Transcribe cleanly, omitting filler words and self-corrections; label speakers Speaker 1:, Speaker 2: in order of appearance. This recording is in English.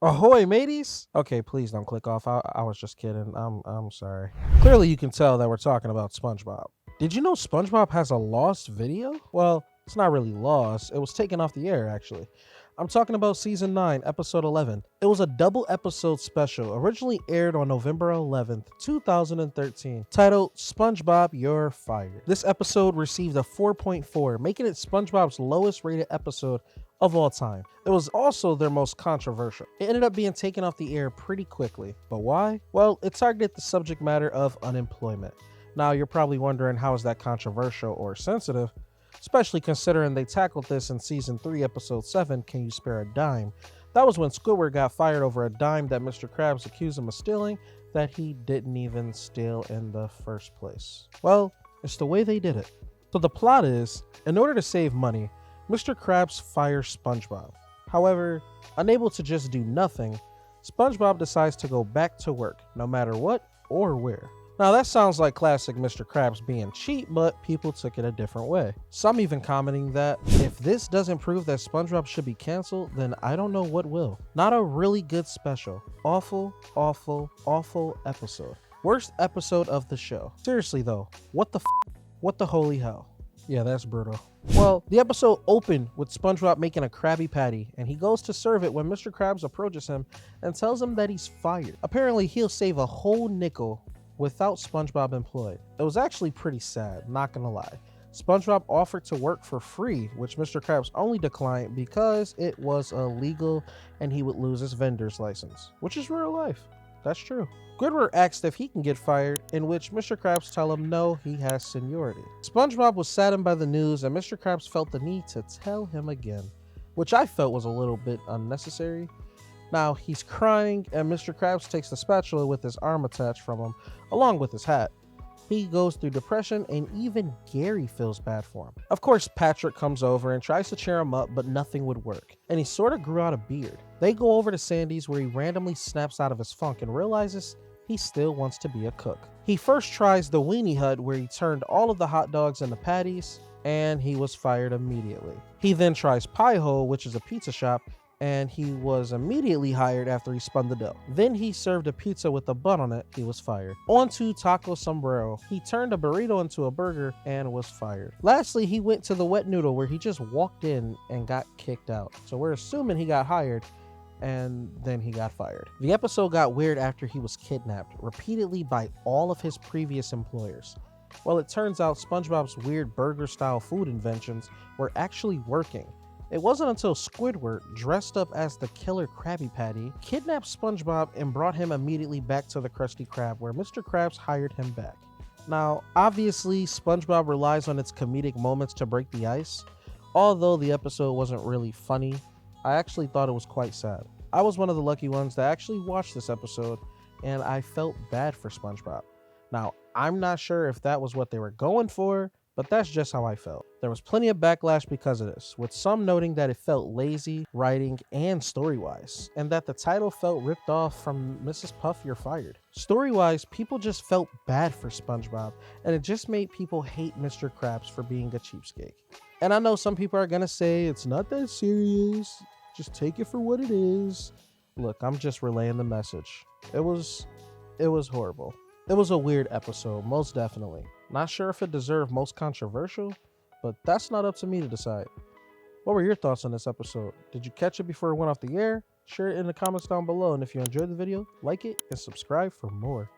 Speaker 1: Ahoy, mateys! Okay, please don't click off. I was just kidding. I'm sorry. Clearly, you can tell that we're talking about SpongeBob. Did you know SpongeBob has a lost video? Well, it's not really lost. It was taken off the air, actually. I'm talking about season 9, episode 11. It was a double episode special, originally aired on November 11th, 2013, titled SpongeBob You're Fired. This episode received a 4.4, making it SpongeBob's lowest rated episode of all time. It was also their most controversial. It ended up being taken off the air pretty quickly. But why? Well, it targeted the subject matter of unemployment. Now, you're probably wondering, how is that controversial or sensitive? Especially considering they tackled this in season 3, episode 7, Can You Spare a Dime? That was when Squidward got fired over a dime that Mr. Krabs accused him of stealing that he didn't even steal in the first place. Well, it's the way they did it. So the plot is, in order to save money, Mr. Krabs fires SpongeBob. However, unable to just do nothing, SpongeBob decides to go back to work, no matter what or where. Now that sounds like classic Mr. Krabs being cheap, but people took it a different way. Some even commenting that if this doesn't prove that SpongeBob should be canceled, then I don't know what will. Not a really good special. Awful, awful, awful episode. Worst episode of the show. Seriously though, what the what the holy hell? Yeah, that's brutal. Well, the episode opened with SpongeBob making a Krabby Patty, and he goes to serve it when Mr. Krabs approaches him and tells him that he's fired. Apparently, he'll save a whole nickel without SpongeBob employed. It was actually pretty sad, not gonna lie. SpongeBob offered to work for free, which Mr. Krabs only declined because it was illegal and he would lose his vendor's license, which is real life. That's true. Squidward asked if he can get fired, in which Mr. Krabs tell him no, he has seniority. SpongeBob was saddened by the news, and Mr. Krabs felt the need to tell him again, which I felt was a little bit unnecessary. Now he's crying, and Mr. Krabs takes the spatula with his arm attached from him, along with his hat. He goes through depression, and even Gary feels bad for him. Of course, Patrick comes over and tries to cheer him up, but nothing would work, and he sort of grew out a beard. They go over to Sandy's, where he randomly snaps out of his funk and realizes he still wants to be a cook. He first tries the Weenie Hut, where he turned all of the hot dogs into patties, and he was fired immediately. He then tries Pie Hole, which is a pizza shop, and he was immediately hired after he spun the dough. Then he served a pizza with a bun on it. He was fired. On to Taco Sombrero. He turned a burrito into a burger and was fired. Lastly, he went to the Wet Noodle, where he just walked in and got kicked out. So we're assuming he got hired, and then he got fired. The episode got weird after he was kidnapped repeatedly by all of his previous employers. Well, it turns out SpongeBob's weird burger-style food inventions were actually working. It wasn't until Squidward, dressed up as the killer Krabby Patty, kidnapped SpongeBob and brought him immediately back to the Krusty Krab, where Mr. Krabs hired him back. Now, obviously, SpongeBob relies on its comedic moments to break the ice. Although the episode wasn't really funny, I actually thought it was quite sad. I was one of the lucky ones that actually watched this episode, and I felt bad for SpongeBob. Now, I'm not sure if that was what they were going for, but that's just how I felt. There was plenty of backlash because of this, with some noting that it felt lazy, writing, and story-wise, and that the title felt ripped off from Mrs. Puff, You're Fired. Story-wise, people just felt bad for SpongeBob, and it just made people hate Mr. Krabs for being a cheapskate. And I know some people are gonna say, it's not that serious, just take it for what it is. Look, I'm just relaying the message. It was horrible. It was a weird episode, most definitely. Not sure if it deserved most controversial, but that's not up to me to decide. What were your thoughts on this episode? Did you catch it before it went off the air? Share it in the comments down below, and if you enjoyed the video, like it and subscribe for more.